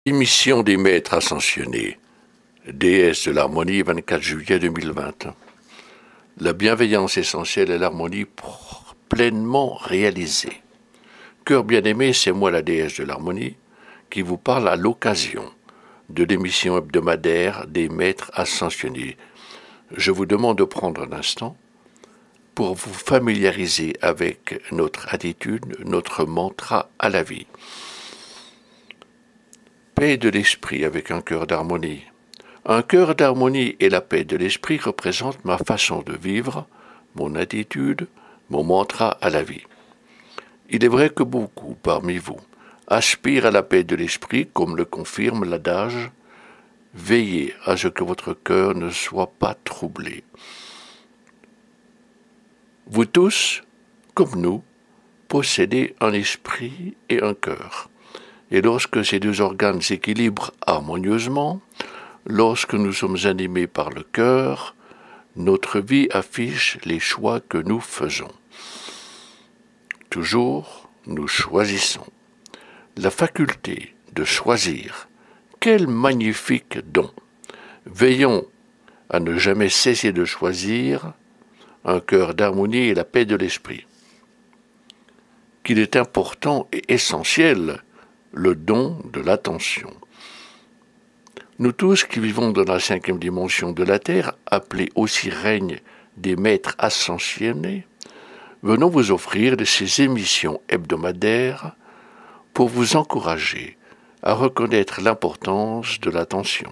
Émission des maîtres ascensionnés, déesse de l'harmonie, 24 juillet 2020. La bienveillance essentielle et l'harmonie pleinement réalisée. Cœur bien-aimé, c'est moi la déesse de l'harmonie qui vous parle à l'occasion de l'émission hebdomadaire des maîtres ascensionnés. Je vous demande de prendre un instant pour vous familiariser avec notre attitude, notre mantra à la vie. Paix de l'esprit avec un cœur d'harmonie. Un cœur d'harmonie et la paix de l'esprit représentent ma façon de vivre, mon attitude, mon mantra à la vie. Il est vrai que beaucoup parmi vous aspirent à la paix de l'esprit, comme le confirme l'adage « Veillez à ce que votre cœur ne soit pas troublé ». Vous tous, comme nous, possédez un esprit et un cœur. Et lorsque ces deux organes s'équilibrent harmonieusement, lorsque nous sommes animés par le cœur, notre vie affiche les choix que nous faisons. Toujours, nous choisissons. La faculté de choisir, quel magnifique don! Veillons à ne jamais cesser de choisir un cœur d'harmonie et la paix de l'esprit. Qu'il est important et essentiel le don de l'attention. Nous tous qui vivons dans la 5e dimension de la Terre, appelée aussi règne des maîtres ascensionnés, venons vous offrir de ces émissions hebdomadaires pour vous encourager à reconnaître l'importance de l'attention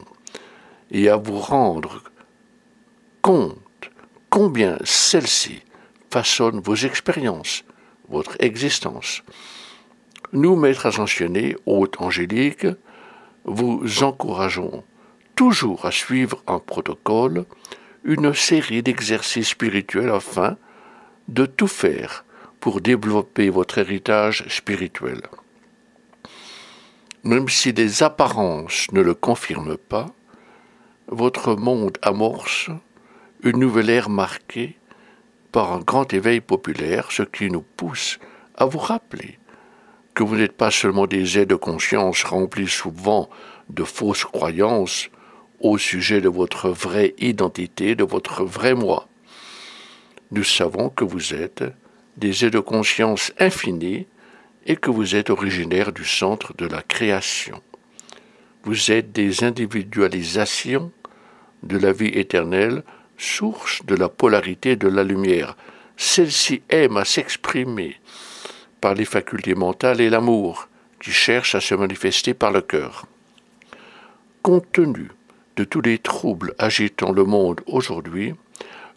et à vous rendre compte combien celle-ci façonne vos expériences, votre existence. Nous, maîtres ascensionnés, hôtes angéliques, vous encourageons toujours à suivre un protocole, une série d'exercices spirituels afin de tout faire pour développer votre héritage spirituel. Même si les apparences ne le confirment pas, votre monde amorce une nouvelle ère marquée par un grand éveil populaire, ce qui nous pousse à vous rappeler que vous n'êtes pas seulement des aides de conscience remplis souvent de fausses croyances au sujet de votre vraie identité, de votre vrai moi. Nous savons que vous êtes des aides de conscience infinies et que vous êtes originaire du centre de la création. Vous êtes des individualisations de la vie éternelle, source de la polarité de la lumière. Celle-ci aime à s'exprimer par les facultés mentales et l'amour, qui cherchent à se manifester par le cœur. Compte tenu de tous les troubles agitant le monde aujourd'hui,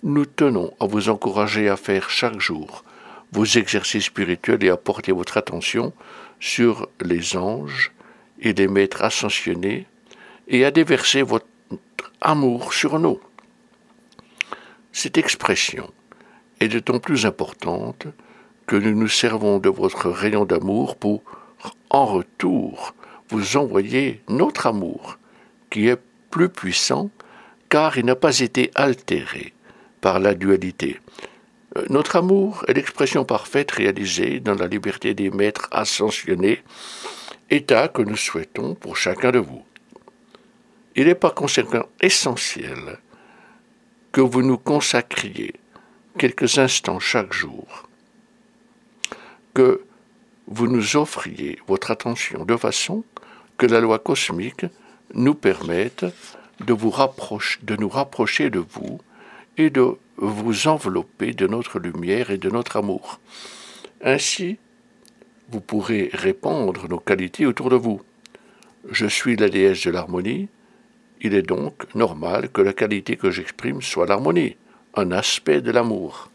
nous tenons à vous encourager à faire chaque jour vos exercices spirituels et à porter votre attention sur les anges et les maîtres ascensionnés et à déverser votre amour sur nous. Cette expression est d'autant plus importante que nous nous servons de votre rayon d'amour pour, en retour, vous envoyer notre amour, qui est plus puissant, car il n'a pas été altéré par la dualité. Notre amour est l'expression parfaite réalisée dans la liberté des maîtres ascensionnés, état que nous souhaitons pour chacun de vous. Il est par conséquent essentiel que vous nous consacriez quelques instants chaque jour, que vous nous offriez votre attention de façon que la loi cosmique nous permette de nous rapprocher de vous et de vous envelopper de notre lumière et de notre amour. Ainsi, vous pourrez répandre nos qualités autour de vous. Je suis la déesse de l'harmonie. Il est donc normal que la qualité que j'exprime soit l'harmonie, un aspect de l'amour.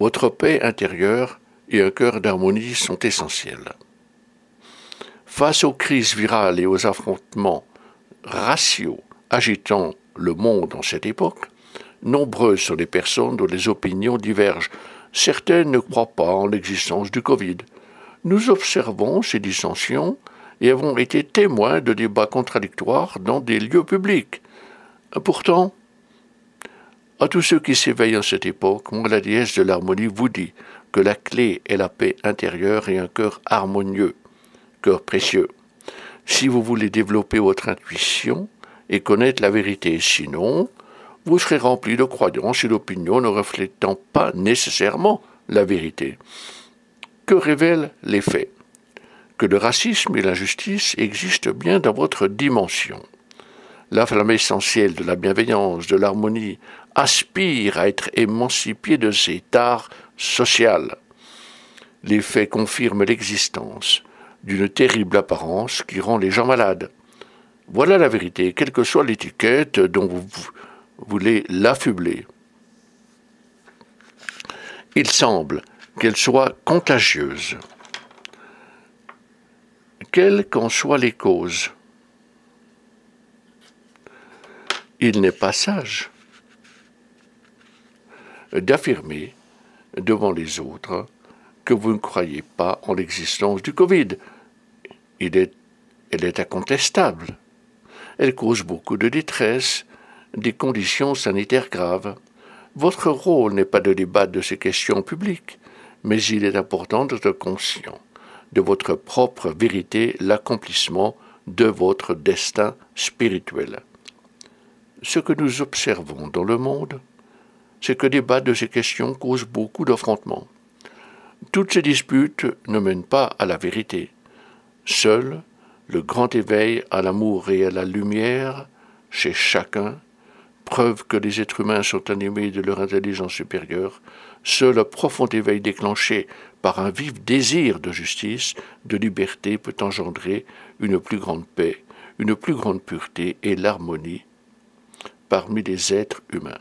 Votre paix intérieure et un cœur d'harmonie sont essentiels. Face aux crises virales et aux affrontements raciaux agitant le monde en cette époque, nombreuses sont les personnes dont les opinions divergent. Certaines ne croient pas en l'existence du Covid. Nous observons ces dissensions et avons été témoins de débats contradictoires dans des lieux publics. Pourtant, à tous ceux qui s'éveillent en cette époque, moi, la déesse de l'harmonie, vous dit que la clé est la paix intérieure et un cœur harmonieux, cœur précieux, si vous voulez développer votre intuition et connaître la vérité. Sinon, vous serez rempli de croyances et d'opinions ne reflétant pas nécessairement la vérité. Que révèlent les faits? Que le racisme et l'injustice existent bien dans votre dimension. La flamme essentielle de la bienveillance, de l'harmonie, aspire à être émancipée de ces tares sociales. Les faits confirment l'existence d'une terrible apparence qui rend les gens malades. Voilà la vérité, quelle que soit l'étiquette dont vous voulez l'affubler. Il semble qu'elle soit contagieuse. Quelles qu'en soient les causes, il n'est pas sage d'affirmer devant les autres que vous ne croyez pas en l'existence du Covid. Elle est incontestable. Elle cause beaucoup de détresse, des conditions sanitaires graves. Votre rôle n'est pas de débattre de ces questions publiques, mais il est important d'être conscient de votre propre vérité, l'accomplissement de votre destin spirituel. Ce que nous observons dans le monde, c'est que débattre de ces questions cause beaucoup d'affrontements. Toutes ces disputes ne mènent pas à la vérité. Seul le grand éveil à l'amour et à la lumière chez chacun, preuve que les êtres humains sont animés de leur intelligence supérieure, seul le profond éveil déclenché par un vif désir de justice, de liberté peut engendrer une plus grande paix, une plus grande pureté et l'harmonie parmi les êtres humains.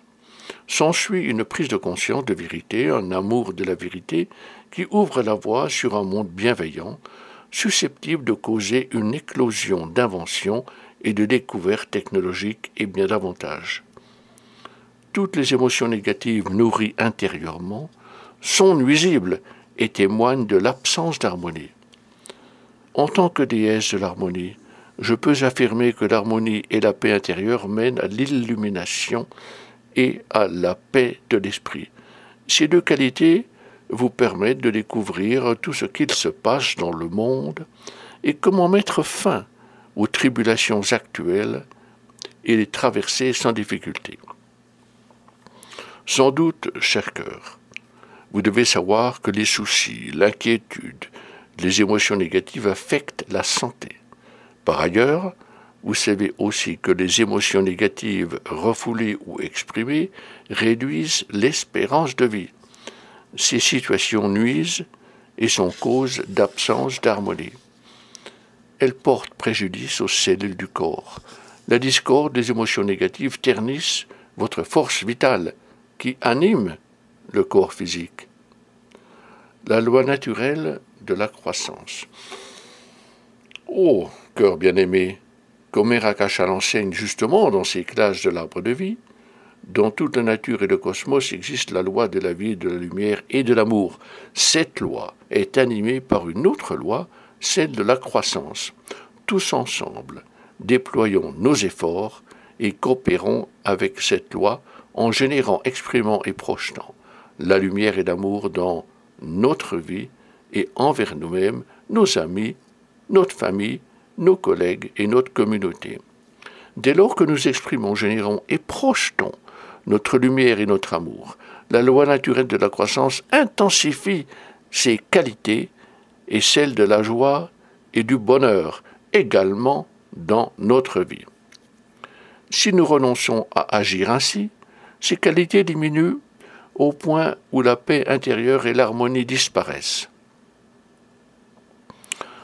S'ensuit une prise de conscience de vérité, un amour de la vérité qui ouvre la voie sur un monde bienveillant, susceptible de causer une éclosion d'inventions et de découvertes technologiques et bien davantage. Toutes les émotions négatives nourries intérieurement sont nuisibles et témoignent de l'absence d'harmonie. En tant que déesse de l'harmonie, je peux affirmer que l'harmonie et la paix intérieure mènent à l'illumination et à la paix de l'esprit. Ces deux qualités vous permettent de découvrir tout ce qu'il se passe dans le monde et comment mettre fin aux tribulations actuelles et les traverser sans difficulté. Sans doute, cher cœur, vous devez savoir que les soucis, l'inquiétude, les émotions négatives affectent la santé. Par ailleurs, vous savez aussi que les émotions négatives refoulées ou exprimées réduisent l'espérance de vie. Ces situations nuisent et sont cause d'absence d'harmonie. Elles portent préjudice aux cellules du corps. La discorde des émotions négatives ternissent votre force vitale qui anime le corps physique. La loi naturelle de la croissance. Ô cœur bien-aimé, comme Rakasha l'enseigne justement dans ses classes de l'arbre de vie, dans toute la nature et le cosmos existe la loi de la vie, de la lumière et de l'amour. Cette loi est animée par une autre loi, celle de la croissance. Tous ensemble, déployons nos efforts et coopérons avec cette loi en générant, exprimant et projetant la lumière et l'amour dans notre vie et envers nous-mêmes, nos amis, notre famille, nos collègues et notre communauté. Dès lors que nous exprimons, générons et projetons notre lumière et notre amour, la loi naturelle de la croissance intensifie ses qualités et celles de la joie et du bonheur également dans notre vie. Si nous renonçons à agir ainsi, ces qualités diminuent au point où la paix intérieure et l'harmonie disparaissent.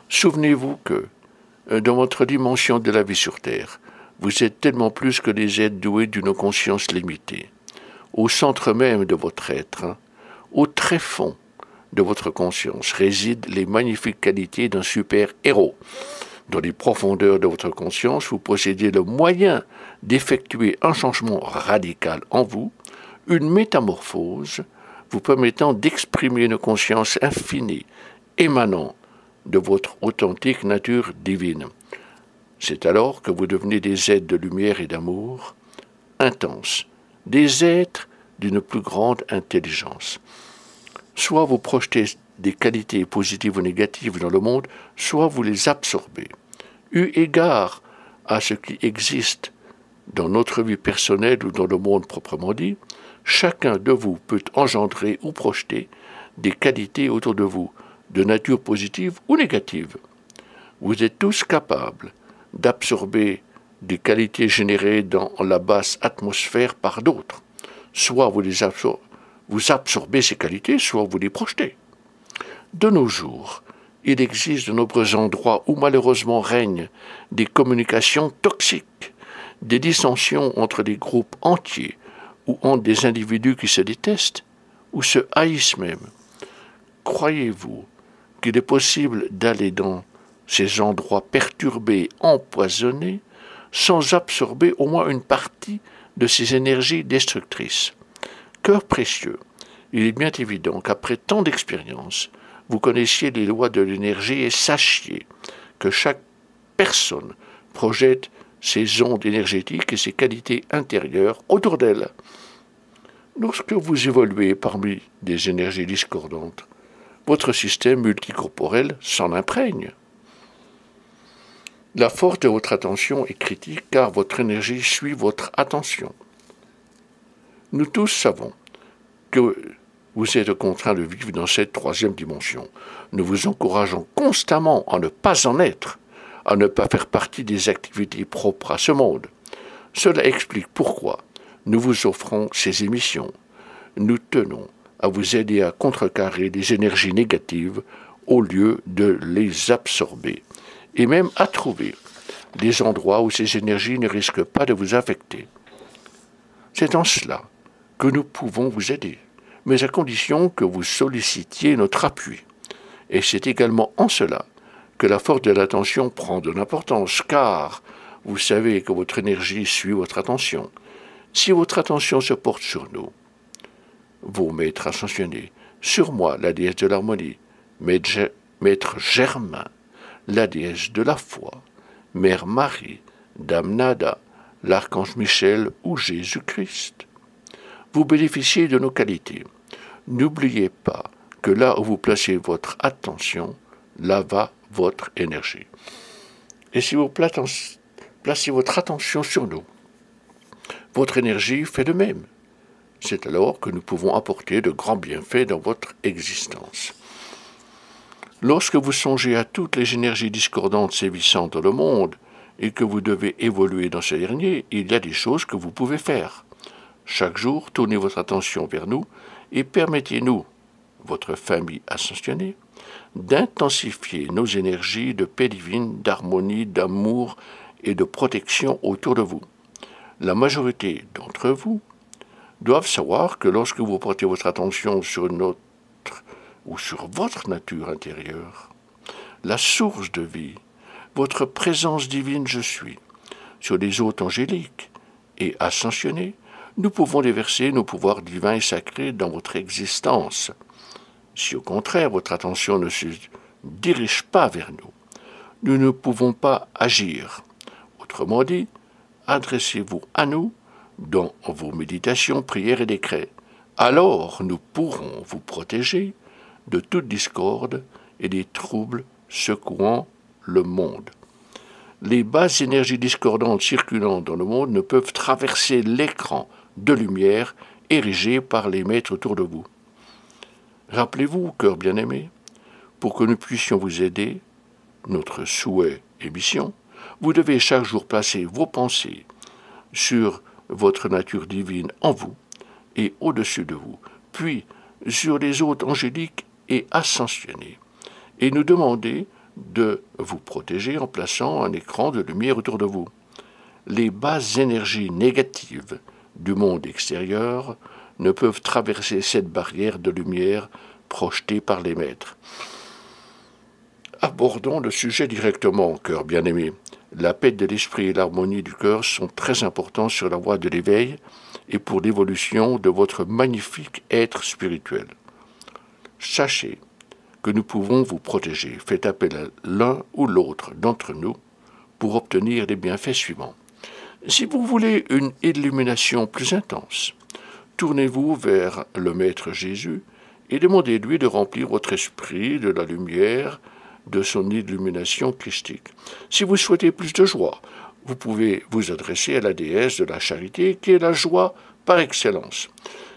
Souvenez-vous que, dans votre dimension de la vie sur Terre, vous êtes tellement plus que des êtres doués d'une conscience limitée. Au centre même de votre être, au tréfonds de votre conscience, résident les magnifiques qualités d'un super-héros. Dans les profondeurs de votre conscience, vous possédez le moyen d'effectuer un changement radical en vous, une métamorphose vous permettant d'exprimer une conscience infinie, émanant de votre authentique nature divine. C'est alors que vous devenez des êtres de lumière et d'amour intenses, des êtres d'une plus grande intelligence. Soit vous projetez des qualités positives ou négatives dans le monde, soit vous les absorbez. Eu égard à ce qui existe dans notre vie personnelle ou dans le monde proprement dit, chacun de vous peut engendrer ou projeter des qualités autour de vous, de nature positive ou négative. Vous êtes tous capables d'absorber des qualités générées dans la basse atmosphère par d'autres. Soit vous absorbez ces qualités, soit vous les projetez. De nos jours, il existe de nombreux endroits où malheureusement règnent des communications toxiques, des dissensions entre des groupes entiers ou entre des individus qui se détestent ou se haïssent même. Croyez-vous qu'il est possible d'aller dans ces endroits perturbés, empoisonnés, sans absorber au moins une partie de ces énergies destructrices? Cœur précieux, il est bien évident qu'après tant d'expériences, vous connaissiez les lois de l'énergie et sachiez que chaque personne projette ses ondes énergétiques et ses qualités intérieures autour d'elle. Lorsque vous évoluez parmi des énergies discordantes, votre système multicorporel s'en imprègne. La force de votre attention est critique car votre énergie suit votre attention. Nous tous savons que vous êtes contraints de vivre dans cette troisième dimension. Nous vous encourageons constamment à ne pas en être, à ne pas faire partie des activités propres à ce monde. Cela explique pourquoi nous vous offrons ces émissions. Nous tenons à vous aider à contrecarrer les énergies négatives au lieu de les absorber, et même à trouver des endroits où ces énergies ne risquent pas de vous affecter. C'est en cela que nous pouvons vous aider, mais à condition que vous sollicitiez notre appui. Et c'est également en cela que la force de l'attention prend de l'importance, car vous savez que votre énergie suit votre attention. Si votre attention se porte sur nous, vos maîtres ascensionnés, sur moi, la déesse de l'harmonie, maître Germain, la déesse de la foi, Mère Marie, Dame Nada, l'Archange Michel ou Jésus-Christ. Vous bénéficiez de nos qualités. N'oubliez pas que là où vous placez votre attention, là va votre énergie. Et si vous placez votre attention sur nous, votre énergie fait de même. C'est alors que nous pouvons apporter de grands bienfaits dans votre existence. Lorsque vous songez à toutes les énergies discordantes sévissant dans le monde et que vous devez évoluer dans ce dernier, il y a des choses que vous pouvez faire. Chaque jour, tournez votre attention vers nous et permettez-nous, votre famille ascensionnée, d'intensifier nos énergies de paix divine, d'harmonie, d'amour et de protection autour de vous. La majorité d'entre vous doivent savoir que lorsque vous portez votre attention sur notre ou sur votre nature intérieure, la source de vie, votre présence divine je suis, sur les hôtes angéliques et ascensionnés, nous pouvons déverser nos pouvoirs divins et sacrés dans votre existence. Si au contraire votre attention ne se dirige pas vers nous, nous ne pouvons pas agir. Autrement dit, adressez-vous à nous dans vos méditations, prières et décrets. Alors nous pourrons vous protéger de toute discorde et des troubles secouant le monde. Les basses énergies discordantes circulant dans le monde ne peuvent traverser l'écran de lumière érigé par les maîtres autour de vous. Rappelez-vous, cœur bien-aimé, pour que nous puissions vous aider, notre souhait et mission, vous devez chaque jour placer vos pensées sur votre nature divine en vous et au-dessus de vous, puis sur les hôtes angéliques et ascensionnés, et nous demander de vous protéger en plaçant un écran de lumière autour de vous. Les basses énergies négatives du monde extérieur ne peuvent traverser cette barrière de lumière projetée par les maîtres. Abordons le sujet directement, cœur bien-aimé. La paix de l'esprit et l'harmonie du cœur sont très importants sur la voie de l'éveil et pour l'évolution de votre magnifique être spirituel. Sachez que nous pouvons vous protéger. Faites appel à l'un ou l'autre d'entre nous pour obtenir les bienfaits suivants. Si vous voulez une illumination plus intense, tournez-vous vers le Maître Jésus et demandez-lui de remplir votre esprit de la lumière de son illumination christique. Si vous souhaitez plus de joie, vous pouvez vous adresser à la déesse de la charité qui est la joie par excellence.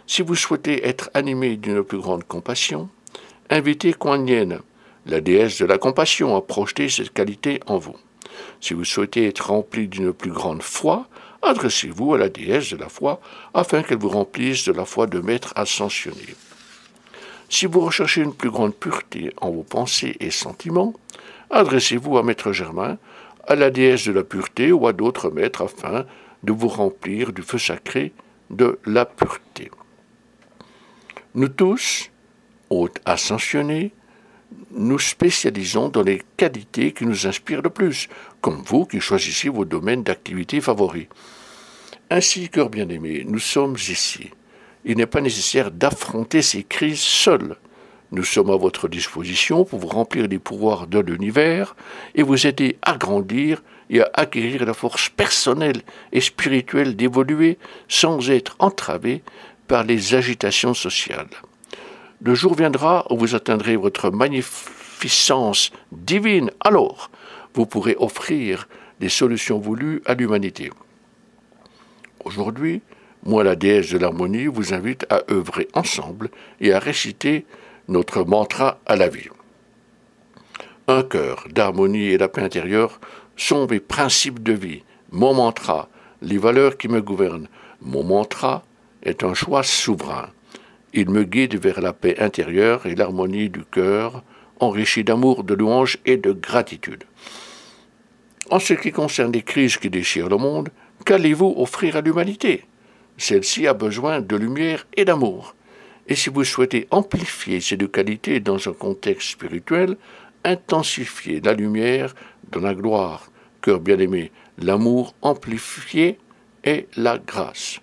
Si vous souhaitez être animé d'une plus grande compassion, invitez Kuan Yin, la déesse de la compassion, à projeter cette qualité en vous. Si vous souhaitez être rempli d'une plus grande foi, adressez-vous à la déesse de la foi afin qu'elle vous remplisse de la foi de maître ascensionné. Si vous recherchez une plus grande pureté en vos pensées et sentiments, adressez-vous à Maître Germain, à la déesse de la pureté ou à d'autres maîtres afin de vous remplir du feu sacré de la pureté. Nous tous, hôtes ascensionnés, nous spécialisons dans les qualités qui nous inspirent le plus, comme vous qui choisissez vos domaines d'activité favoris. Ainsi, cœur bien-aimé, nous sommes ici. Il n'est pas nécessaire d'affronter ces crises seuls. Nous sommes à votre disposition pour vous remplir des pouvoirs de l'univers et vous aider à grandir et à acquérir la force personnelle et spirituelle d'évoluer sans être entravé par les agitations sociales. Le jour viendra où vous atteindrez votre magnificence divine. Alors, vous pourrez offrir des solutions voulues à l'humanité. Aujourd'hui, moi, la déesse de l'harmonie, vous invite à œuvrer ensemble et à réciter notre mantra à la vie. Un cœur d'harmonie et la paix intérieure sont mes principes de vie, mon mantra, les valeurs qui me gouvernent. Mon mantra est un choix souverain. Il me guide vers la paix intérieure et l'harmonie du cœur, enrichi d'amour, de louange et de gratitude. En ce qui concerne les crises qui déchirent le monde, qu'allez-vous offrir à l'humanité? Celle-ci a besoin de lumière et d'amour. Et si vous souhaitez amplifier ces deux qualités dans un contexte spirituel, intensifiez la lumière dans la gloire, cœur bien-aimé, l'amour amplifié et la grâce.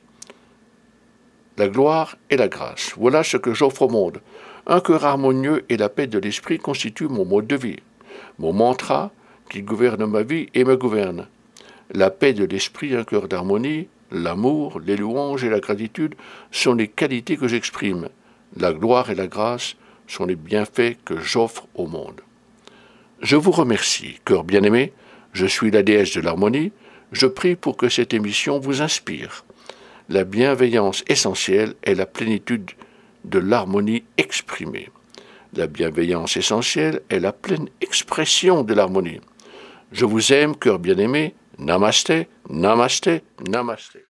La gloire et la grâce, voilà ce que j'offre au monde. Un cœur harmonieux et la paix de l'esprit constituent mon mode de vie, mon mantra qui gouverne ma vie et me gouverne. La paix de l'esprit, un cœur d'harmonie, l'amour, les louanges et la gratitude sont les qualités que j'exprime. La gloire et la grâce sont les bienfaits que j'offre au monde. Je vous remercie, cœur bien-aimé, je suis la déesse de l'harmonie, je prie pour que cette émission vous inspire. La bienveillance essentielle est la plénitude de l'harmonie exprimée. La bienveillance essentielle est la pleine expression de l'harmonie. Je vous aime, cœur bien-aimé. Namasté, namasté, namasté.